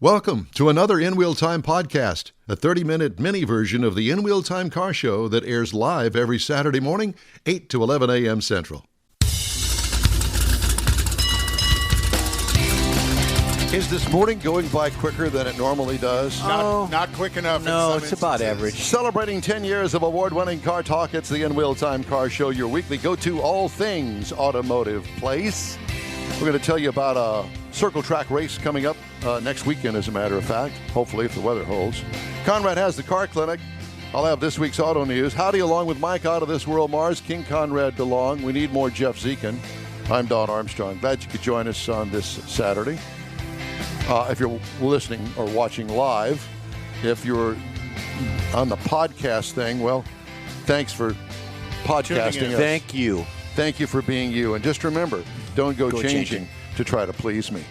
Welcome to another In Wheel Time podcast, a 30-minute mini version of the In Wheel Time car show that airs live every Saturday morning, 8 to 11 a.m. Central. Is this morning going by quicker than it normally does? Not quick enough. No, it's about average. Celebrating 10 years of award-winning car talk, it's the In Wheel Time car show, your weekly go-to all things automotive place. We're going to tell you about a circle track race coming up next weekend, as a matter of fact, hopefully if the weather holds. Konrad has the car clinic. I'll have this week's auto news. Howdy, along with Mike out of this world, Mars, King Konrad DeLong. We need more Jeff Zekin. I'm Don Armstrong. Glad you could join us on this Saturday. If you're listening or watching live, if you're on the podcast thing, well, thanks for podcasting us. Thank you. Thank you for being you. And just remember, don't go changing to try to please me.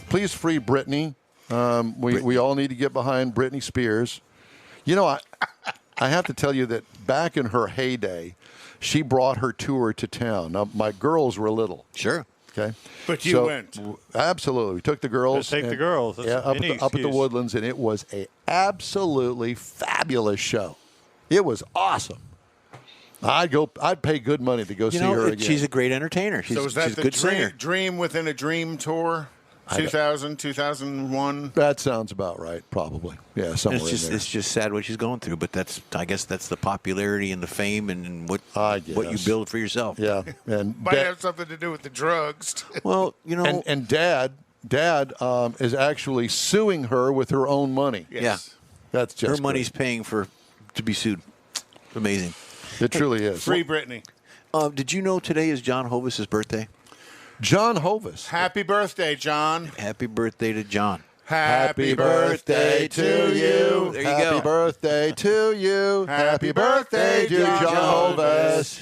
Please free Britney. We all need to get behind Britney Spears. You know, I have to tell you that back in her heyday, she brought her tour to town. Now, my girls were little. Sure. Okay. But you went. Absolutely. We took the girls. Take the girls. That's up at the Woodlands, and it was a absolutely fabulous show. It was awesome. I'd pay good money to go see her again. She's a great entertainer. She's Was that a good singer. Dream Within a Dream tour? 2000, 2001? That sounds about right, probably. Yeah, somewhere in there. It's just sad what she's going through, but I guess that's the popularity and the fame and what you build for yourself. Yeah, and Might have something to do with the drugs. Well, you know, and Dad is actually suing her with her own money. Yes. Yeah, that's just her money's paying to be sued. Amazing. It truly is. Free Britney. Did you know today is John Hovis' birthday? John Hovis. Happy birthday, John. Happy birthday to John. Happy birthday to you. There you Happy go. birthday to you. Happy birthday, dear John Hovis.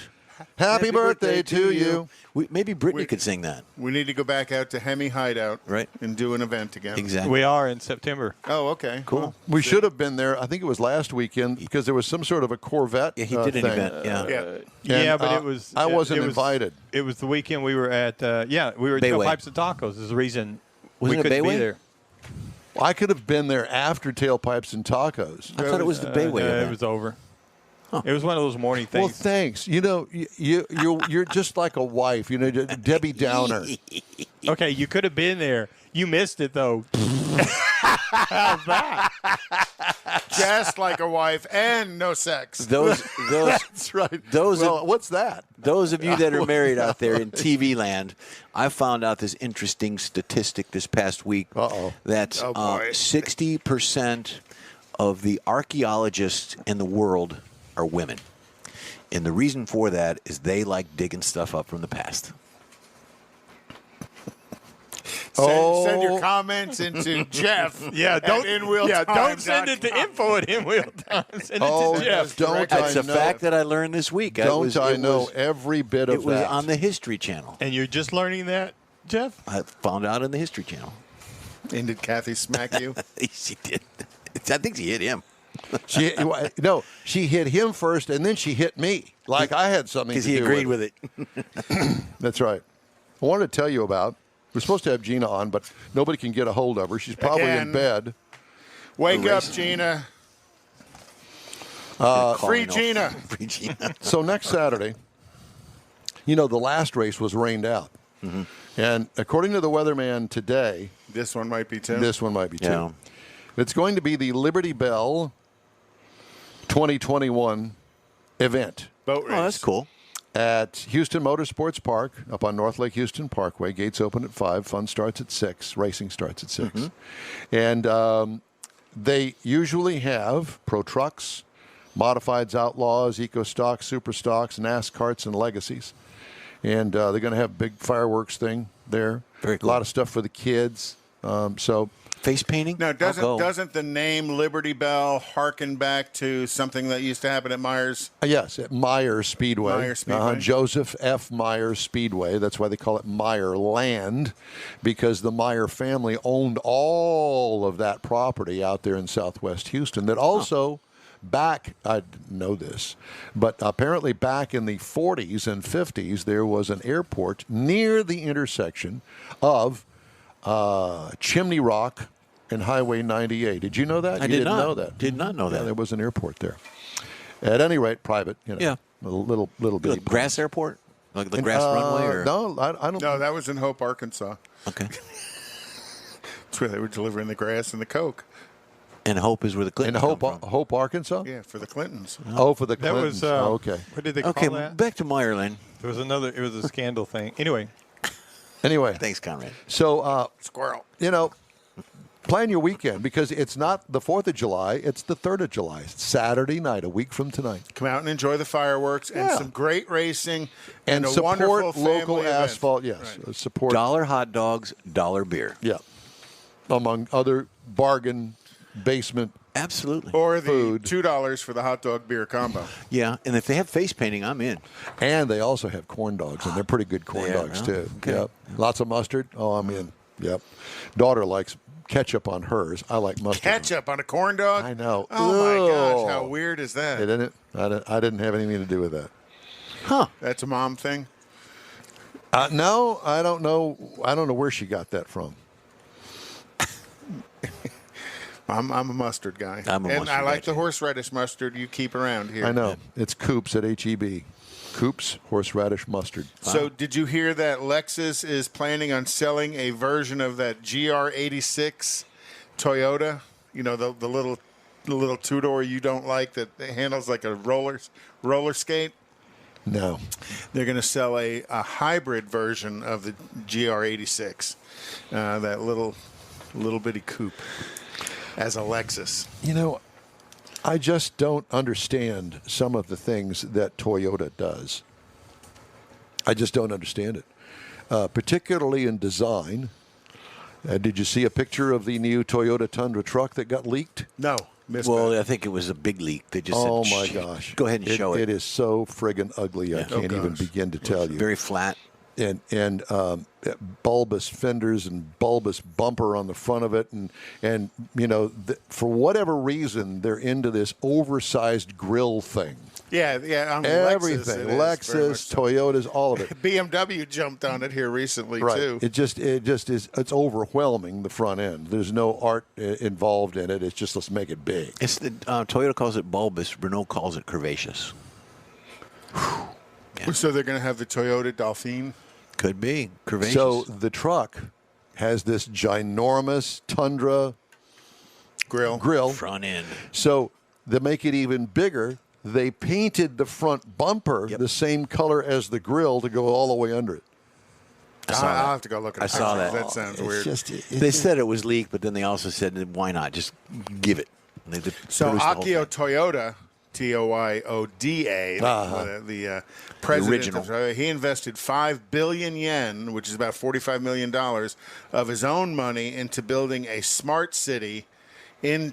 Happy birthday to you. Maybe Brittany could sing that. We need to go back out to Hemi Hideout and do an event again. Exactly. We are in September. Oh, okay. Cool. We should have been there. I think it was last weekend because there was some sort of a Corvette Yeah, he did an thing. event. Yeah, And, but it was. I wasn't it was- invited. It was the weekend we were at. We were at Bayway. Tailpipes and Tacos. Is the reason Wasn't we it couldn't be Bayway? there. I could have been there after Tailpipes and Tacos. I thought it was the Bayway It event. was over. It was one of those morning Well, things. thanks. You know, you're just like a wife. You know, Debbie Downer. Okay, you could have been there. You missed it though. How's that? Just like a wife and no sex. Those That's right. What's that? Those of you that are married out there in TV land, I found out this interesting statistic this past week that 60% of the archaeologists in the world are women. And the reason for that is they like digging stuff up from the past. Send your comments into Jeff. Don't send it to info at InWheelTime. Send it to Jeff. That's a fact that I learned this week. I know every bit of it was that. on the History Channel. And you're just learning that, Jeff? I found out on the History Channel. And did Kathy smack you? She did. I think she hit him. She hit him first, and then she hit me. Like I had something to do because he agreed with it. That's right. I wanted to tell you about. We're supposed to have Gina on, but nobody can get a hold of her. She's probably in bed. Wake up, Gina. Free Gina. Free Gina. So next Saturday, the last race was rained out. Mm-hmm. And according to the weatherman today, This one might be too. this one might be too. Yeah. It's going to be the Liberty Bell 2021 event Boat race. Oh, that's cool. at Houston Motorsports Park up on North Lake Houston Parkway. Gates open at 5. Fun starts at 6. Racing starts at 6. Mm-hmm. And they usually have Pro Trucks, Modifieds, Outlaws, Eco Stocks, Super Stocks, NASCARs, and Legacies. And they're going to have a big fireworks thing there. Very cool. A lot of stuff for the kids. Face painting? Now, doesn't the name Liberty Bell harken back to something that used to happen at Myers? Yes, at Myers Speedway. Myers Speedway. Joseph F. Myers Speedway. That's why they call it Meyer Land, because the Meyer family owned all of that property out there in southwest Houston. That also, back, I didn't know this, but apparently back in the 40s and 50s, there was an airport near the intersection of Chimney Rock and Highway 98. Did you know that? I You did didn't not know that. Did not know Yeah, that. there was an airport there. At any rate, private. Yeah. A little bitty. Like grass airport, like the grass runway, or No, I don't. No, that was in Hope, Arkansas. okay. That's where they were delivering the grass and the Coke. And Hope is where the In Clintons Hope, come from. Arkansas. Yeah, for the Clintons. Oh, for the That Clintons. was Okay. What did they call Okay, that? back to Meyerland. There was another. It was a scandal thing. Anyway, Anyway, Thanks, Conrad. so Squirrel. plan your weekend because it's not the 4th of July; it's the 3rd of July, Saturday night, a week from tonight. Come out and enjoy the fireworks and Yeah. some great racing And a support wonderful local family event. asphalt. Yes, Right. support. $1 hot dogs, $1 beer. Yeah, among other bargain basement. Absolutely. Or the Food. $2 for the hot dog beer combo. Yeah, and if they have face painting, I'm in. And they also have corn dogs, and they're pretty good corn They are, dogs huh? too. Okay. Yep. Lots of mustard. Oh, I'm in. Yep. Daughter likes ketchup on hers. I like mustard. Ketchup on a corn dog? I know. Oh, my gosh. How Ugh. weird is that? Didn't it? I didn't have anything to do with that. Huh. That's a mom thing? No, I don't know. I don't know where she got that from. I'm a mustard guy. I'm a and mustard I like guy, the too. horseradish mustard you keep around here. I know. It's Coops at HEB. Coops horseradish mustard. So did you hear that Lexus is planning on selling a version of that GR86 Toyota? You know, the little two-door you don't like that handles like a roller skate? No. They're going to sell a hybrid version of the GR86, that little bitty coupe, as a Lexus. I just don't understand some of the things that Toyota does. I just don't understand it, particularly in design. Did you see a picture of the new Toyota Tundra truck that got leaked? No, missed Well, that. I think it was a big leak. They just Oh, said, my "Shh, gosh. Go ahead and show it." It is so friggin' ugly, I Yeah. can't even gosh. begin to tell you. Very flat. And bulbous fenders and bulbous bumper on the front of it, and for whatever reason they're into this oversized grill thing. Yeah, on Everything, Lexus, it is, very much Lexus, so. Toyotas, all of it. BMW jumped on it here recently Right. too. It just is. It's overwhelming the front end. There's no art involved in it. It's just let's make it big. It's the Toyota calls it bulbous. Renault calls it curvaceous. So they're going to have the Toyota Dolphin. Could be curvaceous. So the truck has this ginormous Tundra grill. front end. So to make it even bigger, they painted the front bumper the same color as the grill to go all the way under it. I'll have to go look at it. I saw that. That sounds weird. They said it was leaked, but then they also said, "Why not? Just give it." And they So produced the whole Akio thing. Toyoda, Toyoda, the president original. of Toyota, he invested 5 billion yen, which is about $45 million, of his own money into building a smart city in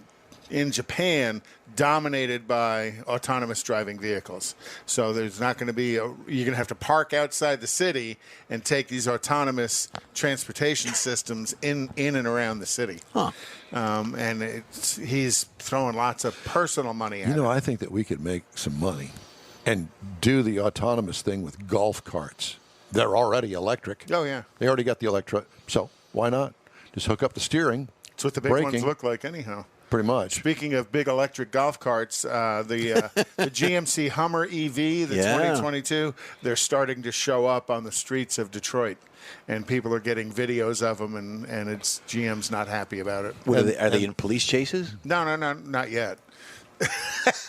Japan dominated by autonomous driving vehicles. So there's not going to be you're going to have to park outside the city and take these autonomous transportation systems in and around the city. Huh. And he's throwing lots of personal money at it. I think that we could make some money and do the autonomous thing with golf carts. They're already electric. Oh, yeah. They already got the electric. So why not? Just hook up the steering. That's what the big braking, ones look like anyhow. Pretty much. Speaking of big electric golf carts, the GMC Hummer EV, the 2022, they're starting to show up on the streets of Detroit. And people are getting videos of them, and it's GM's not happy about it. What are they in police chases? No, not yet.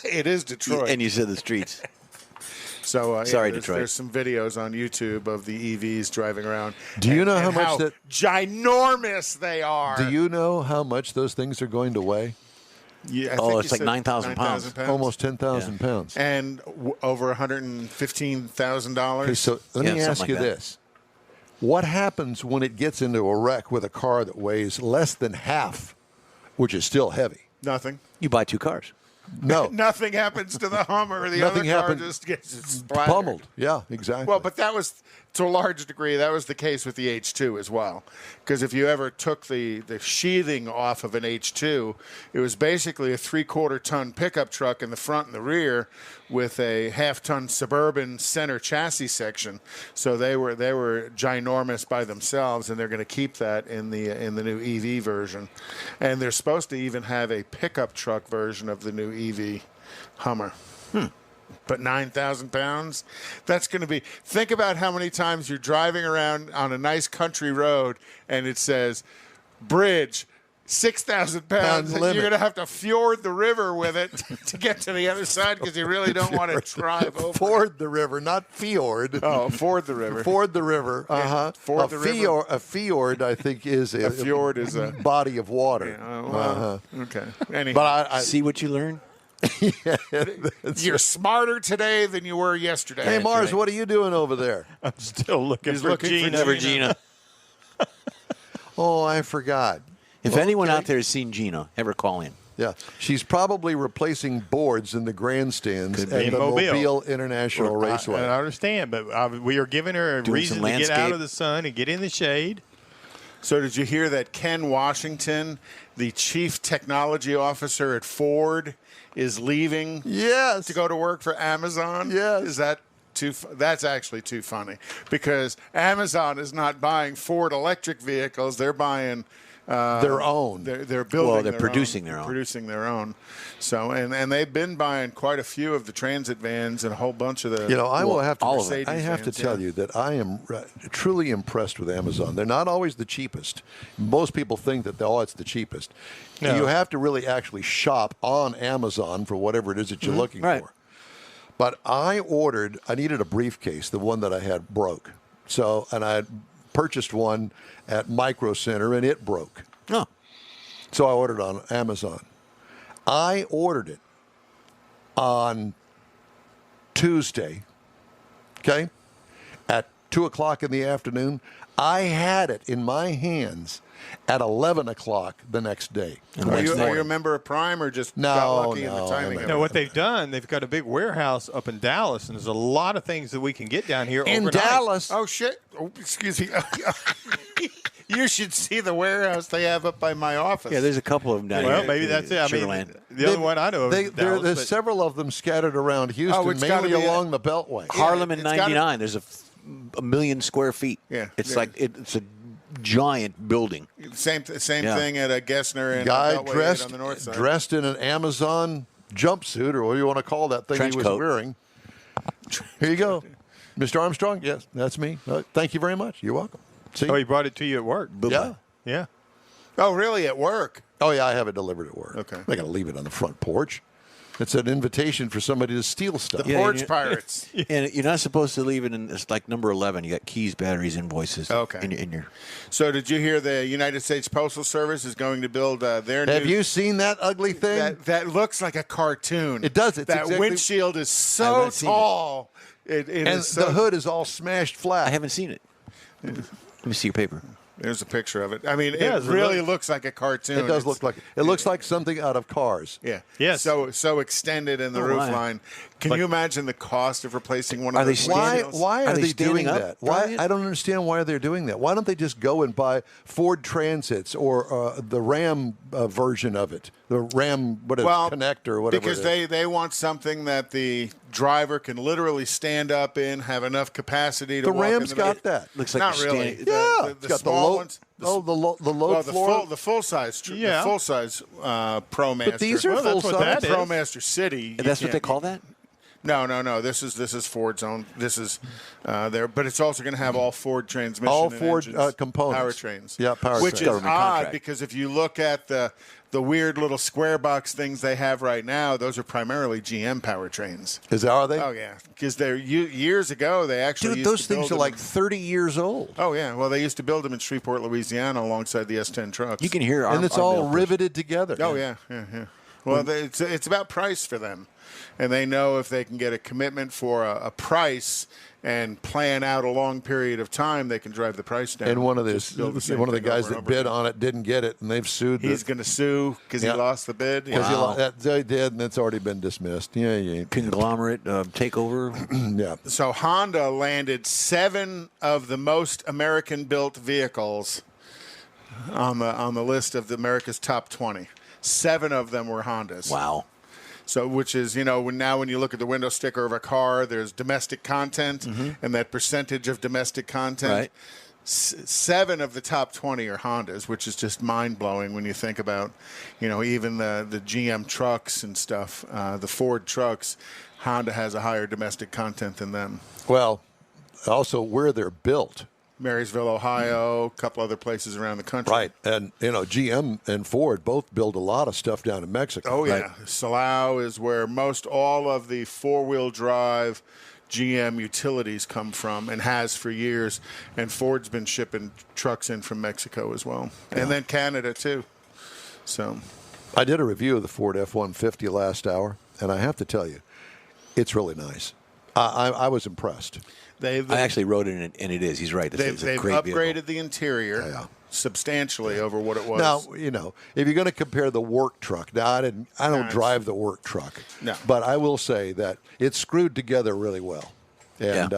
It is Detroit. And you said the streets. So Sorry, there's, Detroit. There's some videos on YouTube of the EVs driving around. Do you know and how much how that- ginormous they are? Do you know how much those things are going to weigh? Yeah, I Oh, think it's you like said 9,000 pounds. Almost 10,000 pounds. And over $115,000. Okay, so let me something ask like you that. this. What happens when it gets into a wreck with a car that weighs less than half, which is still heavy? Nothing. You buy two cars. No. Nothing happens to the Hummer, or the Nothing other car happened. just gets splattered. Pummeled. Yeah, exactly. Well, but that was, to a large degree, that was the case with the H2 as well. Because if you ever took the sheathing off of an H2, it was basically a 3/4-ton pickup truck in the front and the rear with a half-ton Suburban center chassis section. So they were ginormous by themselves, and they're going to keep that in the new EV version. And they're supposed to even have a pickup truck version of the new EV Hummer. But 9,000 pounds, that's going to be, think about how many times you're driving around on a nice country road and it says, bridge, 6,000 pounds, and you're going to have to fjord the river with it to get to the other side because you really don't want to drive over. Ford the river, not fjord. Oh, ford the river. Ford the river. Uh-huh. Ford the river. A fjord, I think, is A fjord is a body of water. Yeah, well, okay. Anyhow. But I see what you learn. You're smarter today than you were yesterday. Hey, Mars, what are you doing over there? I'm still looking He's for looking for Gina. Gina. Oh, I forgot. If anyone out there has seen Gina, ever call in. Yeah, she's probably replacing boards in the grandstands Could at be the Mobile. Mobile International Raceway. I understand, but we are giving her a Doing reason some to get out landscape. of the sun and get in the shade. So did you hear that Ken Washington, the chief technology officer at Ford, is leaving Yes. to go to work for Amazon? Yes. Is that that's actually too funny because Amazon is not buying Ford electric vehicles. They're buying Their own. They're building. Well, they're their producing own, their own. Producing their own. So and they've been buying quite a few of the transit vans and a whole bunch of the. I will have to. all of it. I have to Mercedes tell vans, you that I am truly impressed with Amazon. They're not always the cheapest. Most people think that it's the cheapest. No. You have to really actually shop on Amazon for whatever it is that you're looking Right. for. But I needed a briefcase. The one that I had broke. And I purchased one at Micro Center and it broke. No. So I ordered on Amazon. I ordered it on Tuesday, okay, at 2 o'clock in the afternoon. I had it in my hands at 11 o'clock the next day. Are you a member of Prime or just got lucky in the timing? I'm No, what they've done, they've got a big warehouse up in Dallas, and there's a lot of things that we can get down here In overnight. Dallas. Oh shit! Oh, excuse me. You should see the warehouse they have up by my office. Yeah, there's a couple of them down here. Well, maybe that's it. I mean, Sugarland. the other one I know of is Dallas, There's but- several of them scattered around Houston, it's gotta mainly be along the Beltway. Harlem in it's gotta- 99. There's a million square feet. Yeah, It's yeah. like it's a giant building. Same Yeah. thing at a Gessner and Guy Beltway on the north side. dressed in an Amazon jumpsuit, or what do you want to call that thing Trench he was coat. wearing. Here you go. Mr. Armstrong? Yes, that's me. Thank you very much. You're welcome. See? Oh, he brought it to you at work. Yeah. Yeah. Oh, really? At work? Oh, yeah, I have it delivered at work. Okay. I got to leave it on the front porch. It's an invitation for somebody to steal stuff. Yeah, Porch you- Pirates. And you're not supposed to leave it in. It's like number 11. You got keys, batteries, invoices. Okay. In your. So, did you hear the United States Postal Service is going to build their Have new? you seen that ugly thing? That looks like a cartoon. It does. It's that exactly- windshield is I've so not seen it. tall. It and is so, the hood is all smashed flat. I haven't seen it. Let me see your paper. There's a picture of it. I mean, Yeah, it it really looks- looks like a cartoon. It does look like it looks like something out of Cars. Yeah. Yes. So extended in the Oh, roof my. line. Can you imagine the cost of replacing one of Are they those standing- windshields? Why Are are they they doing standing up that? Why driving it? I don't understand why they're doing that. Why don't they just go and buy Ford Transits or the Ram version of it, the Ram Connect or whatever? Because it is. they want something that the driver can literally stand up in, have enough capacity to The walk Ram's in the got that. Looks like Not you're really. standing- Yeah, The it's got small the ones. load. The load Well, floor. the full size. Yeah. The full size ProMaster. But these are Well, that's what full that size. is. ProMaster City. And that's what they call that? No. This is Ford's own. This is there, but it's also going to have all Ford transmission, All and Ford, engines, components. powertrains. Yeah, powertrains. Which is Government odd contract. because if you look at the weird little square box things they have right now, those are primarily GM powertrains. Are they? Oh yeah, because they're years ago they actually Dude, used those to build things are them like in- 30 years old. Oh yeah, well they used to build them in Shreveport, Louisiana, alongside the S10 trucks. You can hear our And it's our all mail push. riveted together. Oh yeah. Well, it's about price for them. And they know if they can get a commitment for a price and plan out a long period of time, they can drive the price down. And one of the guys that bid on it didn't get it, and they've sued. He's going to sue because he lost the bid. Because they did, and it's already been dismissed. Yeah. Conglomerate takeover. Yeah. So Honda landed 7 of the most American-built vehicles on the list of America's top 20. 7 of them were Hondas. Wow. So, which is, when you look at the window sticker of a car, there's domestic content and that percentage of domestic content. Right. 7 of the top 20 are Hondas, which is just mind-blowing when you think about, even the GM trucks and stuff, the Ford trucks. Honda has a higher domestic content than them. Well, also where they're built. Marysville, Ohio, a couple other places around the country. Right. And, GM and Ford both build a lot of stuff down in Mexico. Oh, yeah. Right? Silao is where most all of the four-wheel drive GM utilities come from and has for years. And Ford's been shipping trucks in from Mexico as well. Yeah. And then Canada, too. So I did a review of the Ford F-150 last hour, and I have to tell you, it's really nice. I was impressed. I actually wrote it, and it is. He's right. It's a great upgraded vehicle. the interior substantially over what it was. Now, if you're going to compare the work truck, now I don't drive the work truck, but I will say that it's screwed together really well, and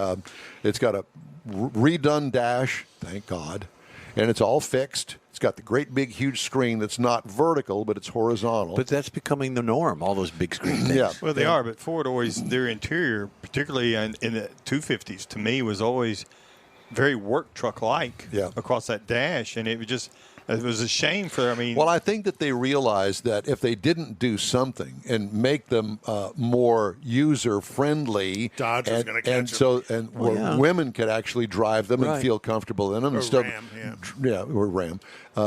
it's got a redone dash, thank God, and it's all fixed. It's got the great big huge screen that's not vertical, but it's horizontal. But that's becoming the norm, all those big screen things. Yeah. Well, they are, but Ford always, their interior, particularly in the 250s, to me was always very work truck-like across that dash, and it was a shame for, Well, I think that they realized that if they didn't do something and make them more user-friendly, Dodge was going to catch them. Women could actually drive them and feel comfortable in them. Or Ram, or Ram.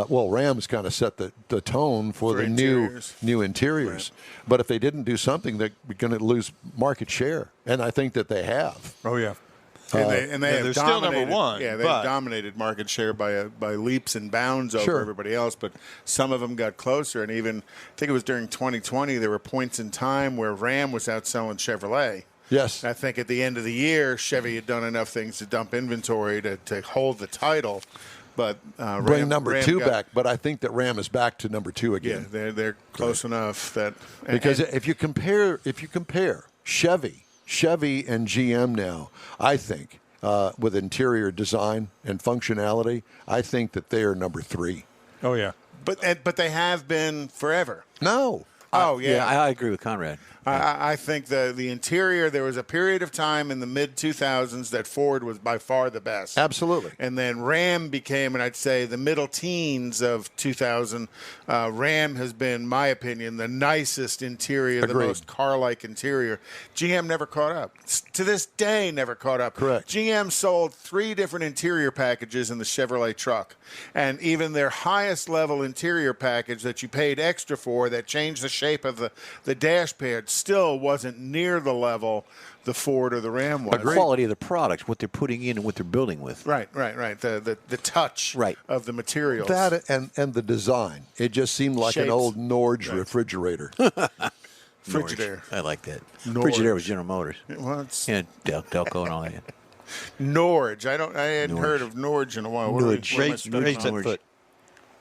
Ram's kind of set the tone for the new interiors. Right. But if they didn't do something, they're going to lose market share, and I think that they have. Oh, yeah. And they have still number one. Yeah, they've dominated market share by leaps and bounds over everybody else. But some of them got closer, and even I think it was during 2020 there were points in time where Ram was outselling Chevrolet. Yes, I think at the end of the year, Chevy had done enough things to dump inventory to hold the title. But bring number 2 back. But I think that Ram is back to number 2 again. Yeah, they're close enough that because if you compare Chevy and GM now, I think, with interior design and functionality, I think that they are number 3. Oh, yeah. But they have been forever. No. Oh, yeah. Yeah, I agree with Konrad. I think the interior, there was a period of time in the mid-2000s that Ford was by far the best. Absolutely. And then Ram became, and I'd say the middle teens of 2000, Ram has been, my opinion, the nicest interior, the most car-like interior. GM never caught up. To this day, never caught up. Correct. GM sold 3 different interior packages in the Chevrolet truck. And even their highest level interior package that you paid extra for that changed the shape of the dash pad still wasn't near the level the Ford or the Ram was. The quality of the product, what they're putting in and what they're building with. Right. The touch of the materials. That and the design. It just seemed like an old Norge refrigerator. Frigidaire. I like that. Norge. Frigidaire was General Motors. Well, Delco and all that. Norge. I hadn't heard of Norge in a while. Norge. Raise that foot.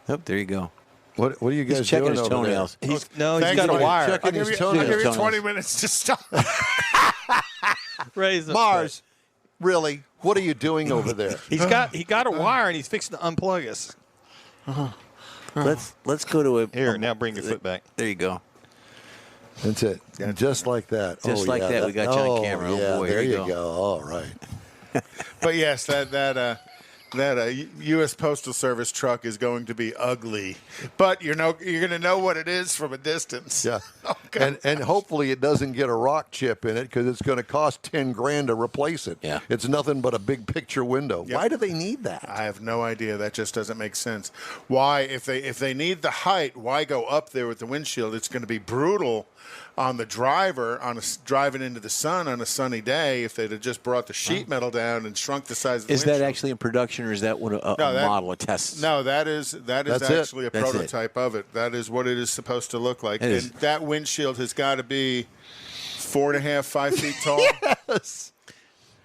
Oh, there you go. What are you guys He's checking doing his over toenails. there? He's got a wire. I'll give you 20 minutes to stop. Raise the Mars, really? What are you doing over there? He got a wire and he's fixing to unplug us. Let's go to a Here, now bring your foot back. There you go. That's it. Just like that. Just like that. We got you on camera. Oh, boy, there here you go. All right. But yes, that U.S. Postal Service truck is going to be ugly. But you're going to know what it is from a distance. Yeah. Okay. And hopefully it doesn't get a rock chip in it because it's going to cost $10,000 to replace it. Yeah. It's nothing but a big picture window. Yep. Why do they need that? I have no idea. That just doesn't make sense. Why, if they need the height, why go up there with the windshield? It's going to be brutal on the driver driving into the sun on a sunny day if they'd have just brought the sheet metal down and shrunk the size of the windshield. Is that actually in production demonstration, or is that what a model, a test? No, that is That's actually it. a prototype of it. That is what it is supposed to look like. And that windshield has got to be 4.5, 5 feet tall. Yes.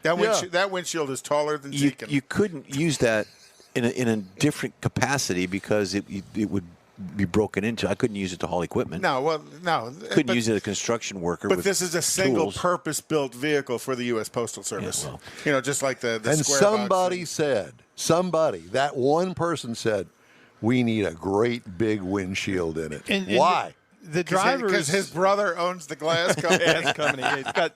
That windshield is taller than Zekin. You couldn't use that in a different capacity because it would be broken into. I couldn't use it to haul equipment. No. Couldn't use it as a construction worker. But this is a single purpose-built vehicle for the U.S. Postal Service. Yeah, well. Just like the and square somebody box said, that one person said, we need a great big windshield in it. Why? The driver, because his brother owns the glass company. He's got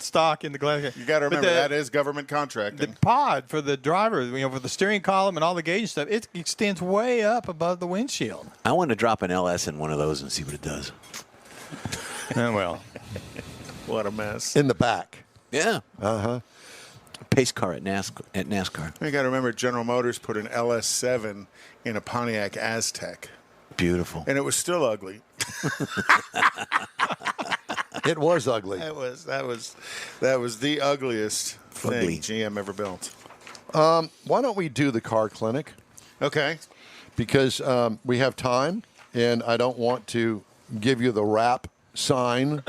stock in the glass. You got to remember that is government contracting. The pod for the driver, for the steering column and all the gauge stuff, it extends way up above the windshield. I want to drop an LS in one of those and see what it does. Oh, well. What a mess. In the back. Yeah. Uh-huh. Pace car at NASCAR. You got to remember General Motors put an LS7 in a Pontiac Aztec. Beautiful. And it was still ugly. It was ugly. That was the ugliest thing GM ever built. Why don't we do the car clinic? Okay. Because we have time, and I don't want to give you the wrap sign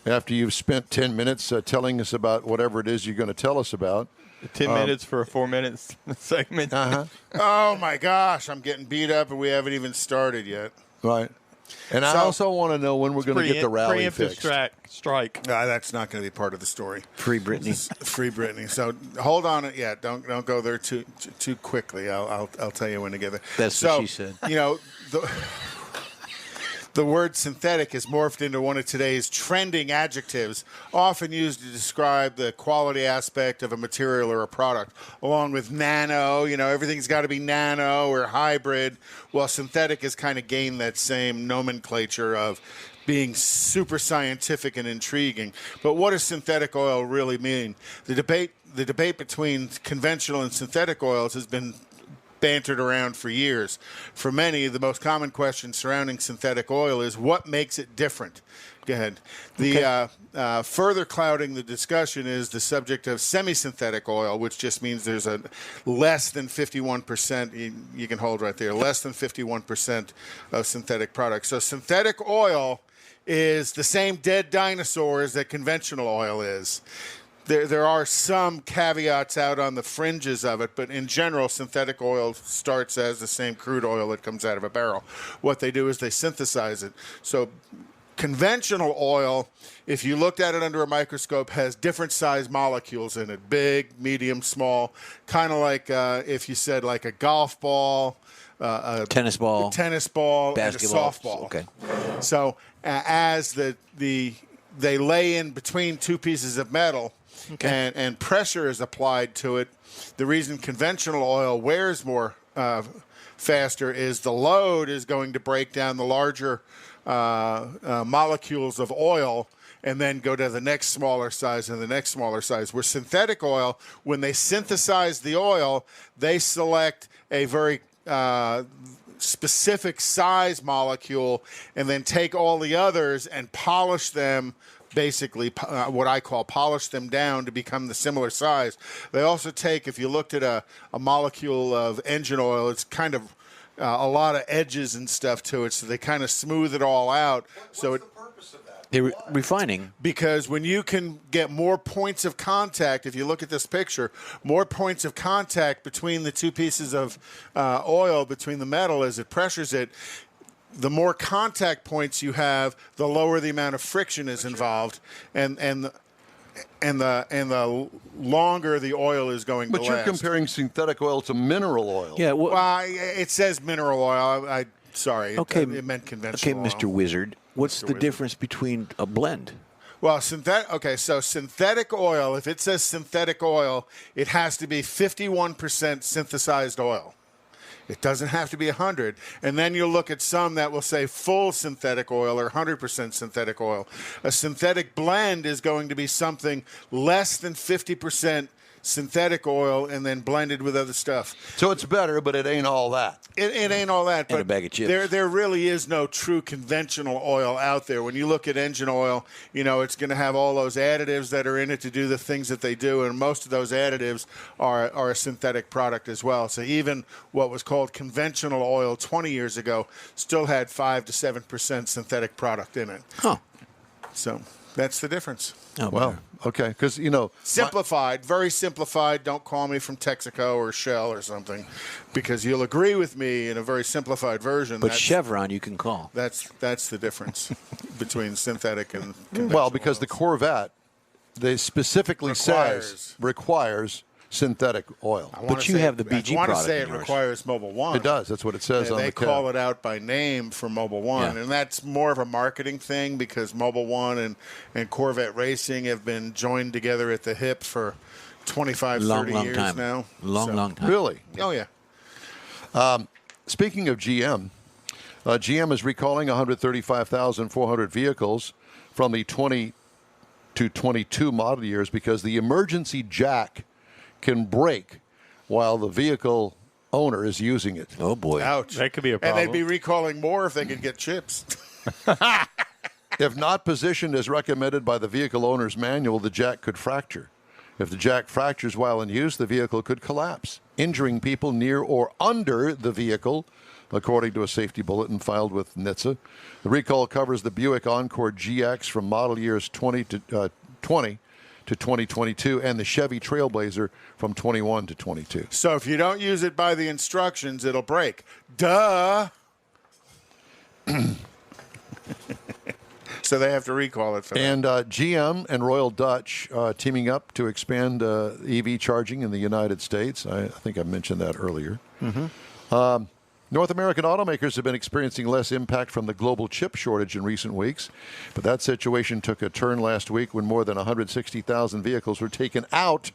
after you've spent 10 minutes telling us about whatever it is you're going to tell us about. 10 minutes for a 4-minute segment. Uh-huh. Oh, my gosh. I'm getting beat up, and we haven't even started yet. Right. And I also want to know when we're going to get the rally fixed. Strike. That's not going to be part of the story. Free Britney. Free Britney. So hold on. Yeah, don't go there too quickly. I'll tell you when to get there. That's what she said. The word synthetic has morphed into one of today's trending adjectives, often used to describe the quality aspect of a material or a product, along with nano. Everything's got to be nano or hybrid. Well, synthetic has kind of gained that same nomenclature of being super scientific and intriguing. But what does synthetic oil really mean? The debate between conventional and synthetic oils has been bantered around for years. For many, the most common question surrounding synthetic oil is what makes it different? Go ahead. The further clouding the discussion is the subject of semi-synthetic oil, which just means there's a less than 51%, you can hold right there, less than 51% of synthetic products. So synthetic oil is the same dead dinosaurs that conventional oil is. There are some caveats out on the fringes of it, but in general, synthetic oil starts as the same crude oil that comes out of a barrel. What they do is they synthesize it. So conventional oil, if you looked at it under a microscope, has different size molecules in it, big, medium, small, kind of like if you said like a golf ball, a tennis ball, basketball, and a softball. Okay. So as they lay in between two pieces of metal, okay, and pressure is applied to it, the reason conventional oil wears more faster is the load is going to break down the larger molecules of oil and then go to the next smaller size and the next smaller size. Where synthetic oil, when they synthesize the oil, they select a very specific size molecule and then take all the others and polish them, basically what I call polish them down to become the similar size. They also take, if you looked at a molecule of engine oil, it's kind of a lot of edges and stuff to it, so they kind of smooth it all out. What's the purpose of that? They're refining. Because when you can get more points of contact, if you look at this picture, more points of contact between the two pieces of oil, between the metal as it pressures it, the more contact points you have, the lower the amount of friction is involved, and the longer the oil is going to last. But you're comparing synthetic oil to mineral oil. Yeah. Well, it says mineral oil. Sorry. Okay. It meant conventional oil. Okay, Mr. Wizard. What's the difference between a blend? Well, so synthetic oil, if it says synthetic oil, it has to be 51% synthesized oil. It doesn't have to be 100. And then you'll look at some that will say full synthetic oil or 100% synthetic oil. A synthetic blend is going to be something less than 50% synthetic oil and then blended with other stuff. So it's better, but it ain't all that. It ain't all that. And but a bag of chips. There really is no true conventional oil out there. When you look at engine oil, it's going to have all those additives that are in it to do the things that they do, and most of those additives are a synthetic product as well. So even what was called conventional oil 20 years ago still had 5 to 7% synthetic product in it. Huh. So that's the difference. Oh, Well, okay, because, Simplified, very simplified. Don't call me from Texaco or Shell or something, because you'll agree with me in a very simplified version. But Chevron you can call. That's the difference between synthetic and conventional well, because the oils. Corvette, they specifically requires synthetic oil. But you have the BG I want to product say in it yours. requires Mobile One. It does. That's what it says on They the cab. call it out by name for Mobile One, Yeah. and that's more of a marketing thing because Mobile One and Corvette Racing have been joined together at the hip for 25, 30 long years time. now. Long time. Really? Oh, yeah. Speaking of GM, GM is recalling 135,400 vehicles from the 20 to 22 model years because the emergency jack can break while the vehicle owner is using it. Oh, boy. Ouch. That could be a problem. And they'd be recalling more if they could get chips. If not positioned as recommended by the vehicle owner's manual, the jack could fracture. If the jack fractures while in use, the vehicle could collapse, injuring people near or under the vehicle, according to a safety bulletin filed with NHTSA. The recall covers the Buick Encore GX from model years 20 to 2022 and the Chevy Trailblazer from 21 to 22. So if you don't use it by the instructions, it'll break. Duh. So they have to recall it for that. And GM and Royal Dutch teaming up to expand EV charging in the United States. I think I mentioned that earlier. North American automakers have been experiencing less impact from the global chip shortage in recent weeks, but that situation took a turn last week when more than 160,000 vehicles were taken out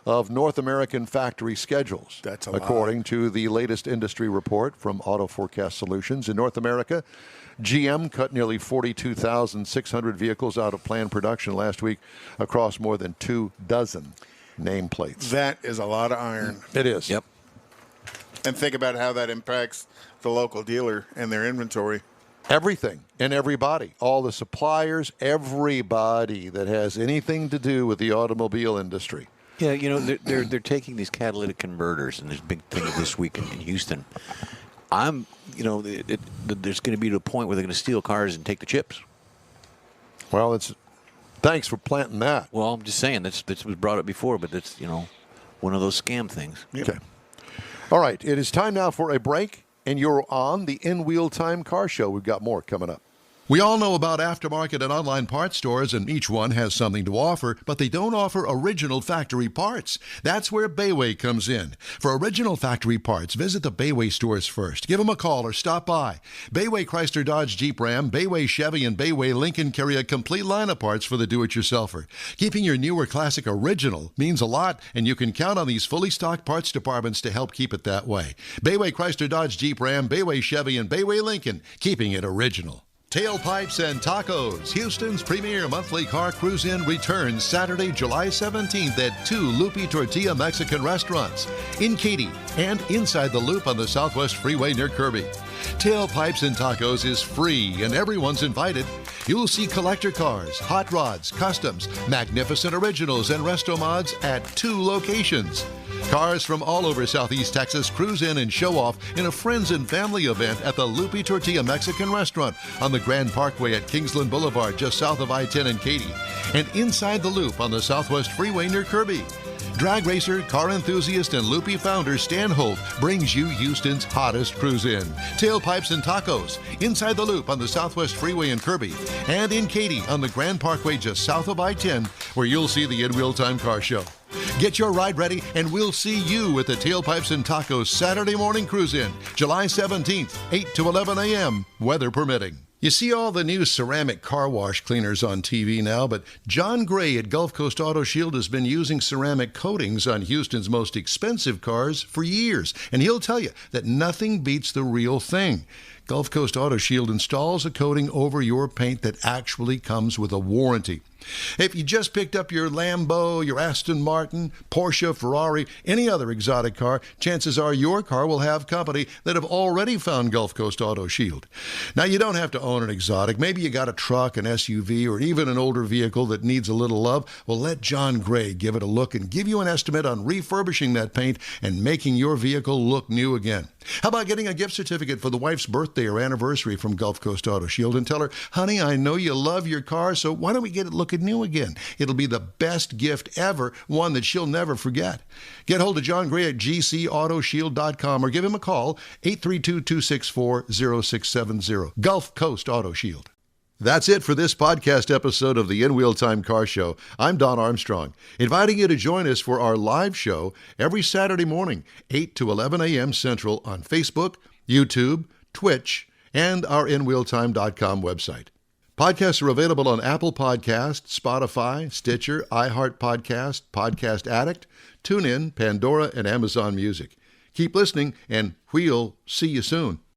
of North American factory schedules. That's a lot. According to the latest industry report from Auto Forecast Solutions. In North America, GM cut nearly 42,600 vehicles out of planned production last week across more than 24 nameplates. That is a lot of iron. It is. Yep. And think about how that impacts the local dealer and their inventory. Everything and everybody, all the suppliers, everybody that has anything to do with the automobile industry. Yeah, they're taking these catalytic converters, and there's a big thing this week in Houston. There's going to be to a point where they're going to steal cars and take the chips. Well, thanks for planting that. Well, I'm just saying that was brought up before, but that's one of those scam things. Okay. All right, it is time now for a break, and you're on the In Wheel Time Car Show. We've got more coming up. We all know about aftermarket and online parts stores, and each one has something to offer, but they don't offer original factory parts. That's where Bayway comes in. For original factory parts, visit the Bayway stores first. Give them a call or stop by. Bayway Chrysler Dodge Jeep Ram, Bayway Chevy, and Bayway Lincoln carry a complete line of parts for the do-it-yourselfer. Keeping your newer classic original means a lot, and you can count on these fully stocked parts departments to help keep it that way. Bayway Chrysler Dodge Jeep Ram, Bayway Chevy, and Bayway Lincoln, keeping it original. Tailpipes and Tacos, Houston's premier monthly car cruise-in returns Saturday, July 17th at 2 Loopy Tortilla Mexican restaurants in Katy and inside the Loop on the Southwest Freeway near Kirby. Tailpipes and Tacos is free and everyone's invited. You'll see collector cars, hot rods, customs, magnificent originals, and resto mods at 2 locations. Cars from all over Southeast Texas cruise in and show off in a friends and family event at the Loopy Tortilla Mexican restaurant on the Grand Parkway at Kingsland Boulevard, just south of I-10 in Katy, and inside the Loop on the Southwest Freeway near Kirby. Drag racer, car enthusiast, and Loopy founder Stan Holt brings you Houston's hottest cruise-in. Tailpipes and Tacos, inside the Loop on the Southwest Freeway in Kirby, and in Katy on the Grand Parkway just south of I-10, where you'll see the In Wheel Time Car Show. Get your ride ready, and we'll see you at the Tailpipes and Tacos Saturday morning cruise-in, July 17th, 8 to 11 a.m., weather permitting. You see all the new ceramic car wash cleaners on TV now, but John Gray at Gulf Coast Auto Shield has been using ceramic coatings on Houston's most expensive cars for years, and he'll tell you that nothing beats the real thing. Gulf Coast Auto Shield installs a coating over your paint that actually comes with a warranty. If you just picked up your Lambo, your Aston Martin, Porsche, Ferrari, any other exotic car, chances are your car will have company that have already found Gulf Coast Auto Shield. Now, you don't have to own an exotic. Maybe you got a truck, an SUV, or even an older vehicle that needs a little love. Well, let John Gray give it a look and give you an estimate on refurbishing that paint and making your vehicle look new again. How about getting a gift certificate for the wife's birthday or anniversary from Gulf Coast Auto Shield and tell her, honey, I know you love your car, so why don't we get it looking new again? It'll be the best gift ever, one that she'll never forget. Get hold of John Gray at gcautoshield.com or give him a call, 832-264-0670. Gulf Coast Auto Shield. That's it for this podcast episode of the In Wheel Time Car Show. I'm Don Armstrong, inviting you to join us for our live show every Saturday morning, 8 to 11 a.m. Central on Facebook, YouTube, Twitch, and our InWheelTime.com website. Podcasts are available on Apple Podcasts, Spotify, Stitcher, iHeart Podcast, Podcast Addict, TuneIn, Pandora, and Amazon Music. Keep listening, and we'll see you soon.